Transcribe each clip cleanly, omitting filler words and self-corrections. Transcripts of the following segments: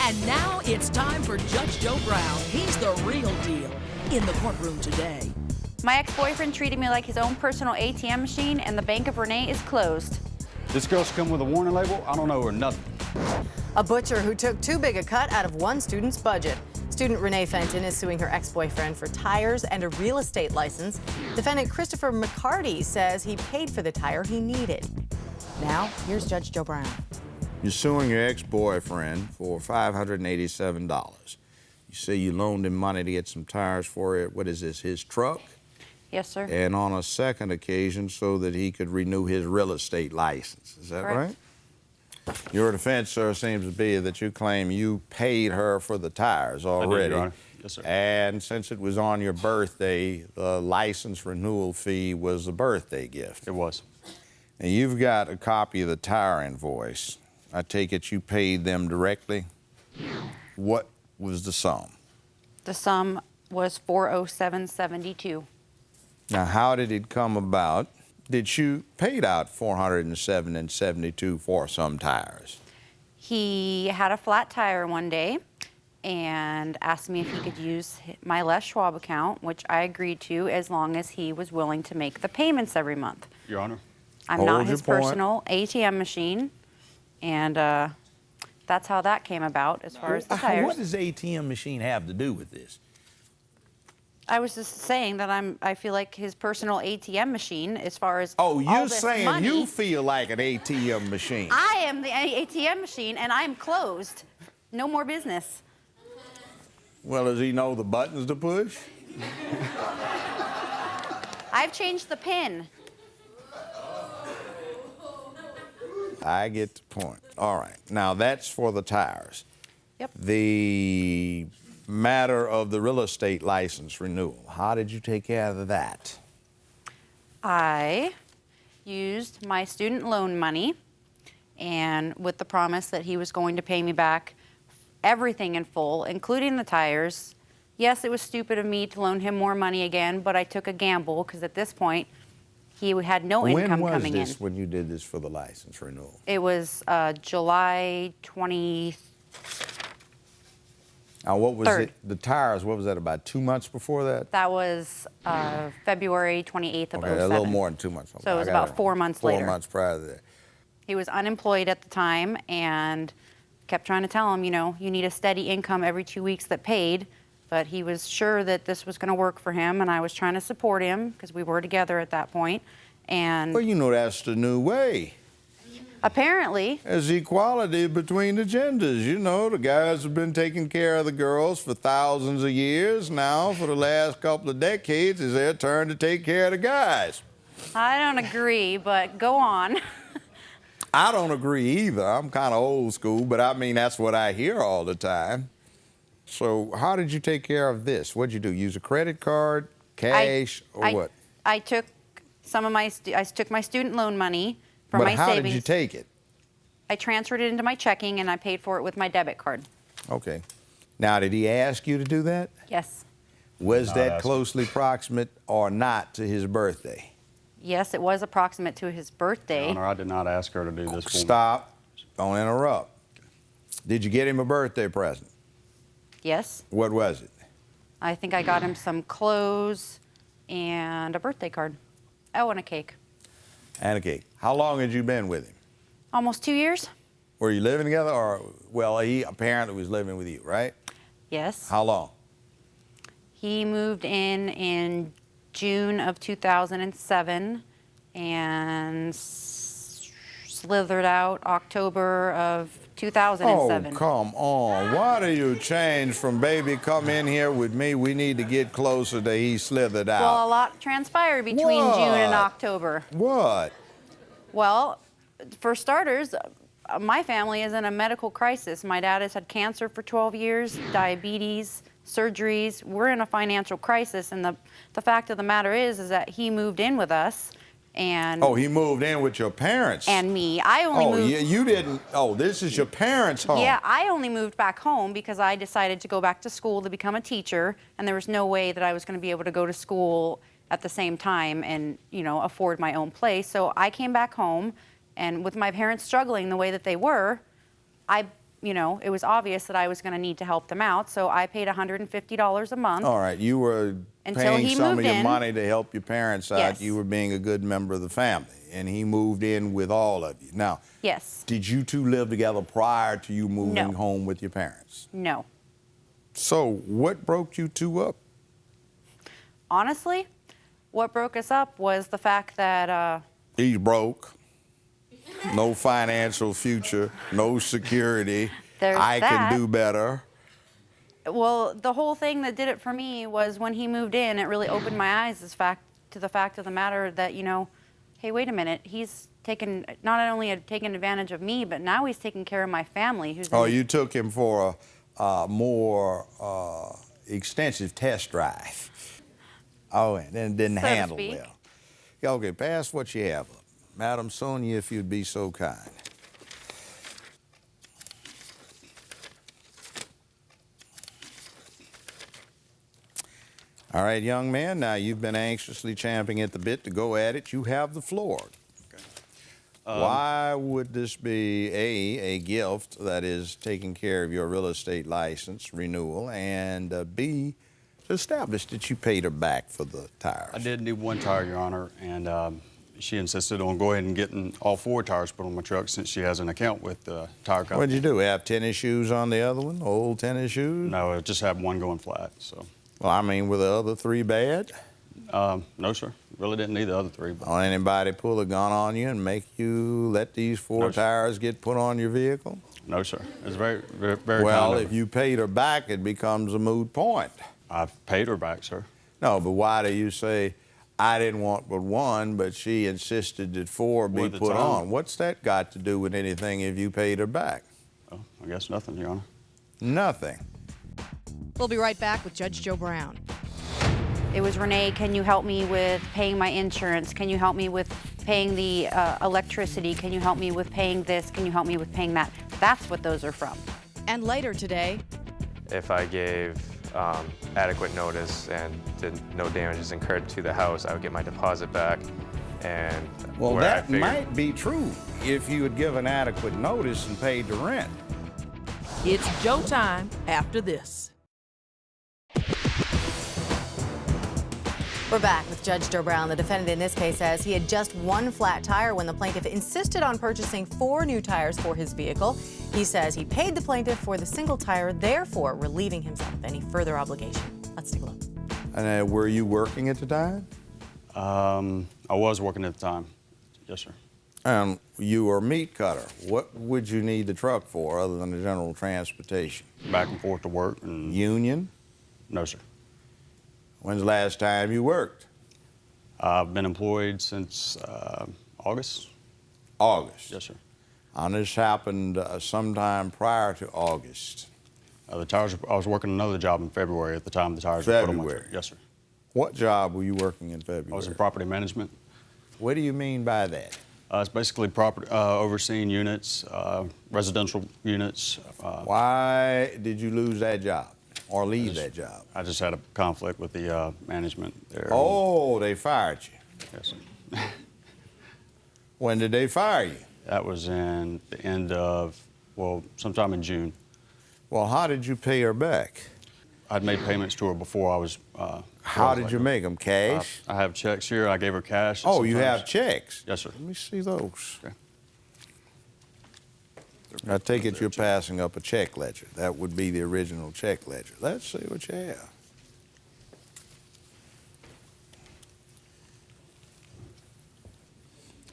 And now it's time for Judge Joe Brown. He's the real deal in the courtroom today. My ex-boyfriend treated me like his own personal ATM machine, and the Bank of Renee is closed. This girl's come with a warning label. I don't know her nothing. A butcher who took too big a cut out of one student's budget. Student Renee Fenton is suing her ex-boyfriend for tires and a real estate license. Defendant Christopher McCarty says he paid for the tire he needed. Now, here's Judge Joe Brown. You're suing your ex-boyfriend for $587. You say you loaned him money to get some tires for it. What is this, his truck? Yes, sir. And on a second occasion so that he could renew his real estate license. Is that Correct. right? Your defense, sir, seems to be that you claim you paid her for the tires already. I did, Your Honor. Yes, sir. And since it was on your birthday, the license renewal fee was a birthday gift. It was. And you've got a copy of the tire invoice. I take it you paid them directly? What was the sum? The sum was $407.72. Now, how did it come about that you paid out $407.72 for some tires? He had a flat tire one day and asked me if he could use my Les Schwab account, which I agreed to as long as he was willing to make the payments every month. Your Honor. I'm Hold not your his point. personal ATM machine, and that's how that came about as far as the tires. What does ATM machine have to do with this? I was just saying that I feel like his personal ATM machine as far as Oh, all you're this saying money. you feel like an ATM machine. I am the ATM machine, and I'm closed. No more business. Well, does he know the buttons to push? I've changed the PIN. I get the point. All right. Now, that's for the tires. Yep. The matter of the real estate license renewal, how did you take care of that? I used my student loan money, and with the promise that he was going to pay me back everything in full, including the tires. Yes, it was stupid of me to loan him more money again, but I took a gamble because at this point, he had no income coming in. When was this when you did this for the license renewal? It was July 20th. Now, what was Third. it? The tires, what was that, about 2 months before that? That was February 28th of Okay, 07. a little more than 2 months. So it was about 4 months later. 4 months prior to that. He was unemployed at the time and kept trying to tell him, you know, you need a steady income every 2 weeks that paid. But he was sure that this was going to work for him, and I was trying to support him because we were together at that point. And Well, you know that's the new way. apparently, There's equality between the genders. You know, the guys have been taking care of the girls for thousands of years. Now, for the last couple of decades, it's their turn to take care of the guys. I don't agree, but go on. I don't agree either. I'm kind of old school, but I mean, that's what I hear all the time. So how did you take care of this? What'd you do? Use a credit card, cash, or what? I took some of my student loan money from But my how savings. did you take it? I transferred it into my checking, and I paid for it with my debit card. Okay. Now, did he ask you to do that? Yes. Was Not that asking. closely proximate or not to his birthday? Yes, it was approximate to his birthday. Your Honor, I did not ask her to do this for me. Stop. Don't interrupt. Did you get him a birthday present? Yes. What was it? I think I got him some clothes and a birthday card. Oh, and a cake. And a cake. How long had you been with him? Almost 2 years? Were you living together or, well, he apparently was living with you, right? Yes. How long? He moved in June of 2007 and slithered out October of 2007. Oh, come on. Why do you change from baby, come in here with me, we need to get closer to he slithered out? Well, a lot transpired between June and What? October. What? Well, for starters, my family is in a medical crisis. My dad has had cancer for 12 years, diabetes, surgeries. We're in a financial crisis, and the fact of the matter is that he moved in with us, and Oh, he moved in with your parents. and me. I only Oh, moved. yeah, you didn't. Oh, this is your parents' home. Yeah, I only moved back home because I decided to go back to school to become a teacher, and there was no way that I was going to be able to go to school at the same time and, you know, afford my own place. So I came back home, and with my parents struggling the way that they were, I you know, it was obvious that I was going to need to help them out, so I paid $150 a month. All right, you were Until paying he some of moved your in. money to help your parents out. Yes. You were being a good member of the family, and he moved in with all of you. Now, Yes. did you two live together prior to you moving No. home with your parents? No. So what broke you two up? Honestly, what broke us up was the fact that He's broke, no financial future, no security. There's I that. can do better. well, the whole thing that did it for me was when he moved in, it really opened my eyes to the fact of the matter that, you know, hey, wait a minute, he's taken, not only had taken advantage of me, but now he's taking care of my family. Who's Oh, in- you took him for a more extensive test drive. Oh, and then didn't So to handle speak. well. Yeah, okay, pass what you have up. Madam Sonia, if you'd be so kind. All right, young man, now you've been anxiously champing at the bit to go at it. You have the floor. Why would this be a gift that is taking care of your real estate license renewal, and B, established that you paid her back for the tires? I did need one tire, Your Honor, and she insisted on going ahead and getting all 4 tires put on my truck since she has an account with the tire company. What'd you do? Have tennis shoes on the other one? Old tennis shoes? No, I just had one going flat, so. Well, I mean, were the other 3 bad? No, sir. Really didn't need the other 3. But Will anybody pull a gun on you and make you let these 4 No, sir. tires get put on your vehicle? no, sir. It's very, very, very Well, kind of if her. you paid her back, it becomes a moot point. I've paid her back, sir. No, but why do you say, I didn't want but 1, but she insisted that 4 be Well, at the put time- on? What's that got to do with anything if you paid her back? Oh, I guess nothing, Your Honor. Nothing. We'll be right back with Judge Joe Brown. It was, Renee, can you help me with paying my insurance? Can you help me with paying the electricity? Can you help me with paying this? Can you help me with paying that? That's what those are from. And later today, If I gave adequate notice and did no damages incurred to the house, I would get my deposit back. And Well, where I that figured- might be true if you had given adequate notice and paid the rent. it's Joe time after this. We're back with Judge Joe Brown. The defendant in this case says he had just 1 flat tire when the plaintiff insisted on purchasing 4 new tires for his vehicle. He says he paid the plaintiff for the single tire, therefore relieving himself of any further obligation. Let's take a look. And were you working at the time? I was working at the time. Yes, sir. You were a meat cutter. What would you need the truck for other than the general transportation? Back and forth to work, and Union? no, sir. When's the last time you worked? I've been employed since August. August. Yes, sir. And this happened sometime prior to August. The tires. I was working another job in February at the time the tires were put on my February. truck. Yes, sir. What job were you working in February? I was in property management. What do you mean by that? It's basically property overseeing units, residential units. Why did you lose that job or leave that job? I just had a conflict with the management there. Oh, they fired you. Yes, sir. When did they fire you? That was in the end of, well, sometime in June. Well, how did you pay her back? I'd made payments to her before I was. How did you make them? Cash? I have checks here. I gave her cash. Oh, you sometimes. have checks? Yes, sir. Let me see those. Okay. I take it you're passing up a check ledger. That would be the original check ledger. Let's see what you have.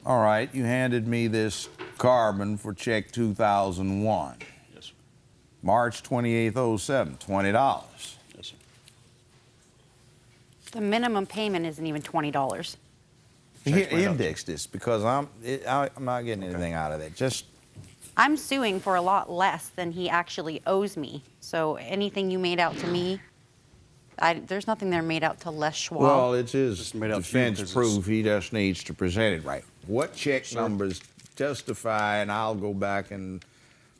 All right, you handed me this carbon for check 2001. Yes, sir. March 28th, 07, $20. Yes, sir. The minimum payment isn't even $20. Here, made up. index this because I'm not getting anything out of that. Just I'm suing for a lot less than he actually owes me. So anything you made out to me, there's nothing there made out to Les Schwab. well, it's his Just made up to you defense because proof. He just needs to present it right. What check numbers justify? And I'll go back and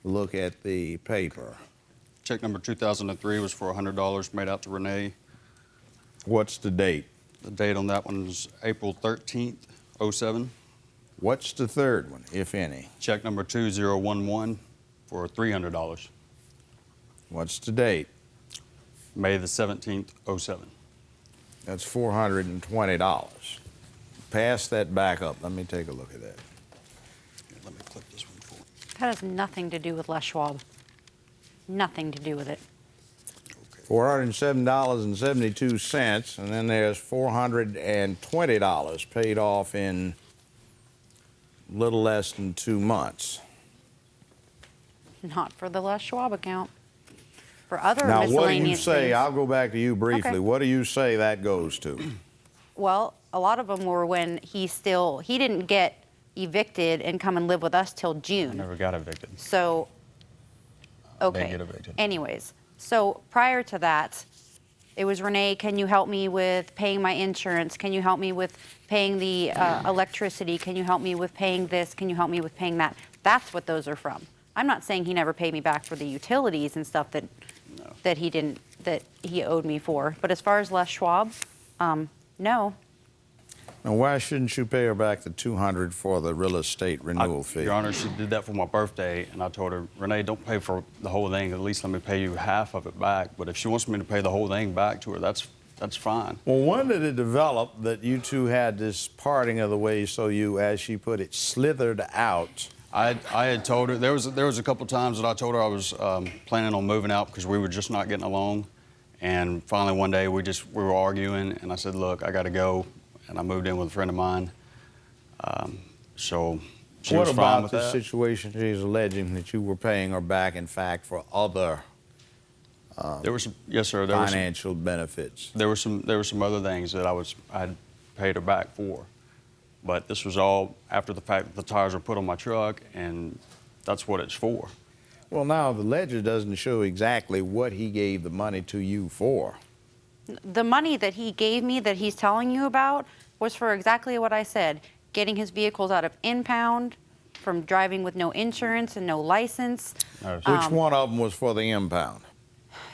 look at the paper. Check number 2003 was for $100 made out to Renee. What's the date? The date on that one is April 13th, 07. What's the third one, if any? Check number 2011 for for $300. What's the date? May the 17th, 07. That's $420. Pass that back up. Let me take a look at that. Let me clip this one for you. That has nothing to do with Les Schwab. Nothing to do with it. $407.72, and then there's $420 paid off in a little less than 2 months. Not for the Les Schwab account. For other Now, miscellaneous what do you say? things. I'll go back to you briefly. Okay. What do you say that goes to? Well, a lot of them were when he didn't get evicted and come and live with us till I June. never got evicted. So, okay. get evicted. Anyways, so prior to that, it was, Renee, can you help me with paying my insurance? Can you help me with paying the electricity? Can you help me with paying this? Can you help me with paying that? That's what those are from. I'm not saying he never paid me back for the utilities and stuff that he owed me for. But as far as Les Schwab, no. Now, why shouldn't you pay her back the $200 for the real estate renewal fee? Your Honor, she did that for my birthday, and I told her, Renee, don't pay for the whole thing. At least let me pay you half of it back. But if she wants me to pay the whole thing back to her, that's fine. Well, when did it develop that you two had this parting of the ways, so you, as she put it, slithered out? I had told her, there was a couple times that I told her I was planning on moving out because we were just not getting along. And finally one day we were arguing, and I said, look, I got to go. And I moved in with a friend of mine. So she was fine with that. What about the situation she's alleging that you were paying her back, in fact, for other There were some, yes, sir. financial benefits? There were some other things that I'd paid her back for, but this was all after the fact that the tires were put on my truck, and that's what it's for. Well, now the ledger doesn't show exactly what he gave the money to you for. The money that he gave me that he's telling you about was for exactly what I said, getting his vehicles out of impound, from driving with no insurance and no license. Which one of them was for the impound?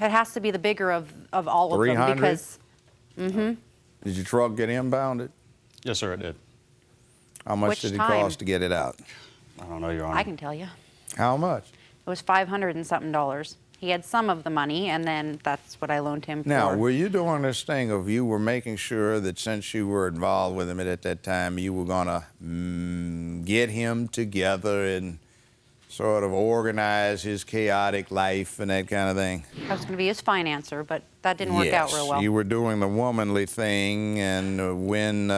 It has to be the bigger of all of them 300? because, Did your truck get impounded? Yes, sir, it did. How much Which did it time? cost to get it out? I don't know, Your Honor. I can tell you, How much? it was $500 and something. He had some of the money, and then that's what I loaned him Now, for. were you doing this thing of you were making sure that since you were involved with him at that time, you were going to get him together and sort of organize his chaotic life and that kind of thing? I was going to be his financer, but that didn't work out real well. You were doing the womanly thing, and when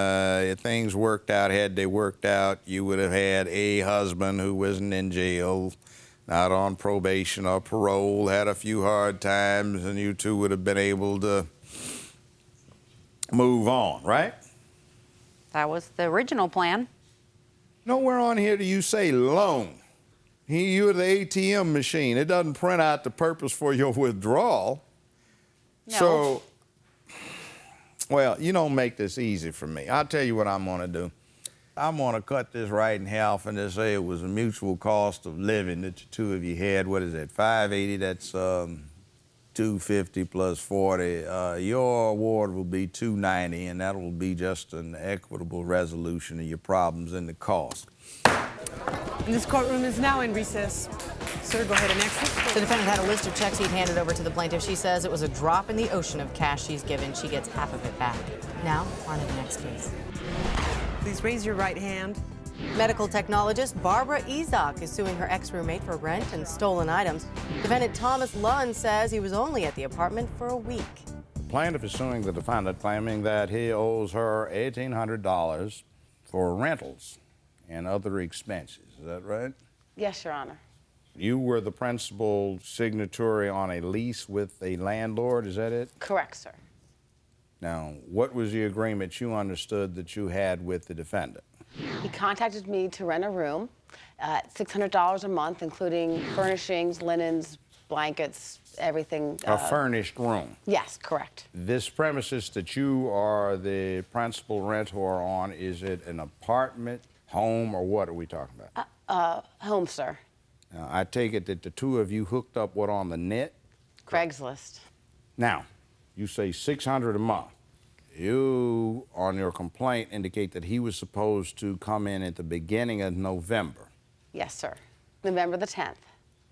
things worked out, had they worked out, you would have had a husband who wasn't in jail, not on probation or parole, had a few hard times, and you two would have been able to move on, right? That was the original plan. Nowhere on here do you say loan. You're the ATM machine. It doesn't print out the purpose for your withdrawal. No. So, well, you don't make this easy for me. I'll tell you what I'm going to do. I'm going to cut this right in half and just say it was a mutual cost of living that the two of you had. What is that, $580? That's $250 plus $40. Your award will be $290, and that will be just an equitable resolution of your problems and the cost. This courtroom is now in recess. Sir, go ahead and exit. The defendant had a list of checks he'd handed over to the plaintiff. She says it was a drop in the ocean of cash she's given. She gets half of it back. Now, on to the next case. Please raise your right hand. Medical technologist Barbara Ezok is suing her ex-roommate for rent and stolen items. Defendant Thomas Lunn says he was only at the apartment for a week. The plaintiff is suing the defendant, claiming that he owes her $1,800 for rentals and other expenses. Is that right? Yes, Your Honor. You were the principal signatory on a lease with a landlord, is that it? Correct, sir. Now, what was the agreement you understood that you had with the defendant? He contacted me to rent a room at $600 a month, including furnishings, linens, blankets, everything. A furnished room. Yes, correct. This premises that you are the principal renter on, is it an apartment, home, or what are we talking about? Home, sir. Now, I take it that the two of you hooked up what on the net? Craigslist. Now, you say $600 a month. You, on your complaint, indicate that he was supposed to come in at the beginning of November. Yes, sir. November the 10th.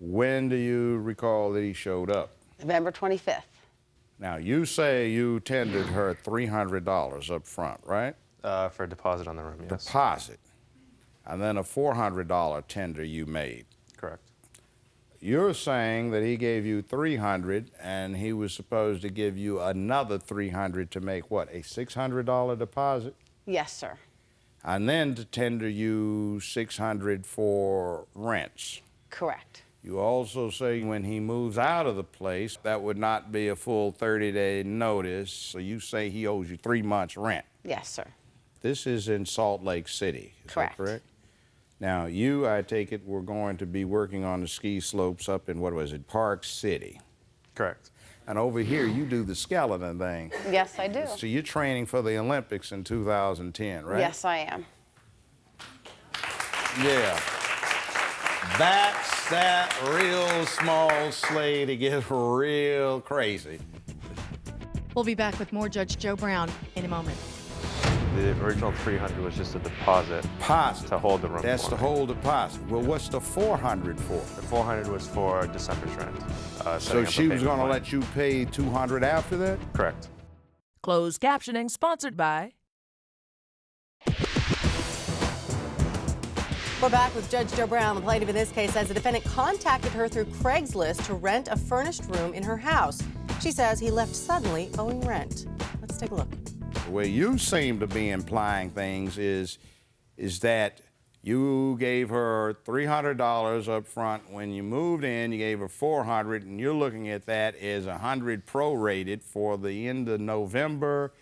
When do you recall that he showed up? November 25th. Now, you say you tendered her $300 up front, right? For a deposit on the room, yes. Deposit. And then a $400 tender you made. Correct. You're saying that he gave you $300 and he was supposed to give you another $300 to make what, a $600 deposit? Yes, sir. And then to tender you $600 for rents. Correct. You also say when he moves out of the place, that would not be a full 30-day notice, so you say he owes you 3 months' rent. Yes, sir. This is in Salt Lake City, is Correct. that correct? Now, you, I take it, were going to be working on the ski slopes up in, what was it, Park City. Correct. And over here, you do the skeleton thing. Yes, I do. So you're training for the Olympics in 2010, right? Yes, I am. Yeah. That's that real small sleigh to get real crazy. We'll be back with more Judge Joe Brown in a moment. The original $300 was just a deposit. Deposit. To hold the room. That's for the me. whole deposit. Well, what's the $400 for? The $400 was for December's rent. So setting up a she was payment going to plan. let you pay $200 after that? Correct. Closed captioning sponsored by. We're back with Judge Joe Brown. The plaintiff in this case says the defendant contacted her through Craigslist to rent a furnished room in her house. She says he left suddenly owing rent. Let's take a look. The way you seem to be implying things is that you gave her $300 up front. When you moved in, you gave her $400, and you're looking at that as $100 prorated for the end of November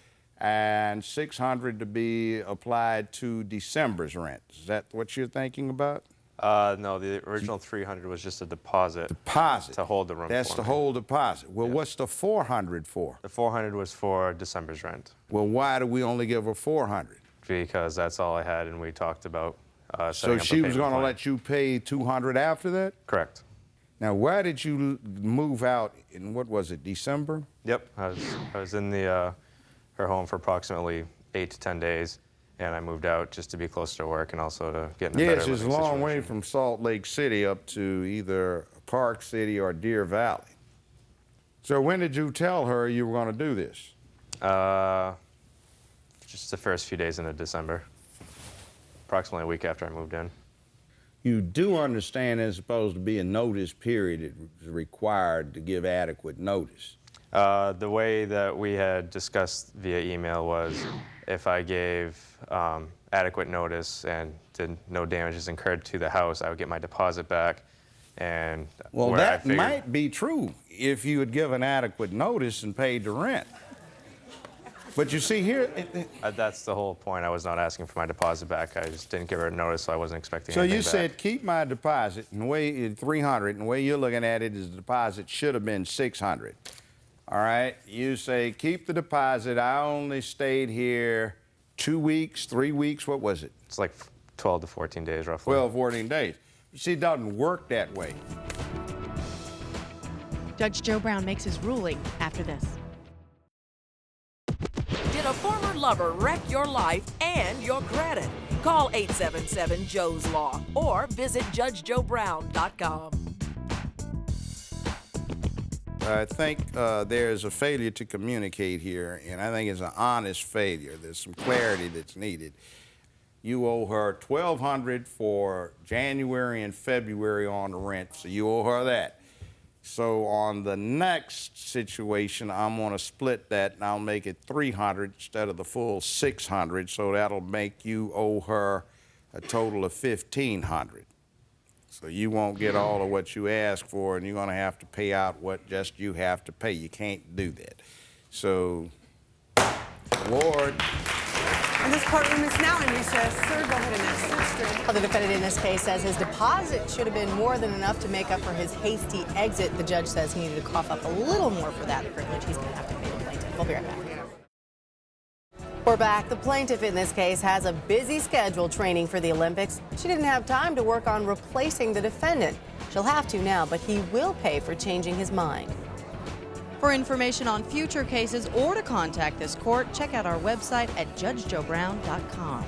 and $600 to be applied to December's rent. Is that what you're thinking about? No, the original $300 was just a deposit. Deposit. To hold the room. That's for the me. whole deposit. Well, Yeah. what's the $400 for? The $400 was for December's rent Well, why do we only give her $400? because that's all I had, and we talked about So setting up a she was payment going to plan. let you pay $200 after that? Correct. Now, why did you move out in, what was it, December? Yep. I was in the her home for approximately 8 to 10 days, and I moved out just to be closer to work and also to get in a Yes, better it's a living long way situation. from Salt Lake City up to either Park City or Deer Valley. So when did you tell her you were going to do this? Just the first few days into December, approximately a week after I moved in. You do understand there's supposed to be a notice period that is required to give adequate notice. The way that we had discussed via email was if I gave adequate notice and did no damages incurred to the house, I would get my deposit back. And Well, where I that figured- might be true if you had given adequate notice and paid the rent. But you see here, that's the whole point. I was not asking for my deposit back. I just didn't give her a notice, so I wasn't expecting so anything you back. said keep my deposit, and the way $300, and the way you're looking at it is the deposit should have been $600. All right, you say keep the deposit. I only stayed here 2 weeks, 3 weeks. What was it? It's like 12 to 14 days, roughly. 12, 14 days. You see, it doesn't work that way. Judge Joe Brown makes his ruling after this. Did a former lover wreck your life and your credit? Call 877-JOE'S-LAW or visit JudgeJoeBrown.com. I think there's a failure to communicate here, and I think it's an honest failure. There's some clarity that's needed. You owe her $1,200 for January and February on the rent, so you owe her that. So on the next situation, I'm going to split that, and I'll make it $300 instead of the full $600, so that'll make you owe her a total of $1,500. So you won't get all of what you ask for, and you're going to have to pay out what just you have to pay. You can't do that. So, Ward. And this courtroom is now in recess. Sir, go ahead and ask question. Well, the defendant in this case says his deposit should have been more than enough to make up for his hasty exit. The judge says he needed to cough up a little more for that privilege. He's going to have to pay the plaintiff. We'll be right back. We're back. The plaintiff in this case has a busy schedule training for the Olympics. She didn't have time to work on replacing the defendant. She'll have to now, but he will pay for changing his mind. For information on future cases or to contact this court, check out our website at judgejoebrown.com.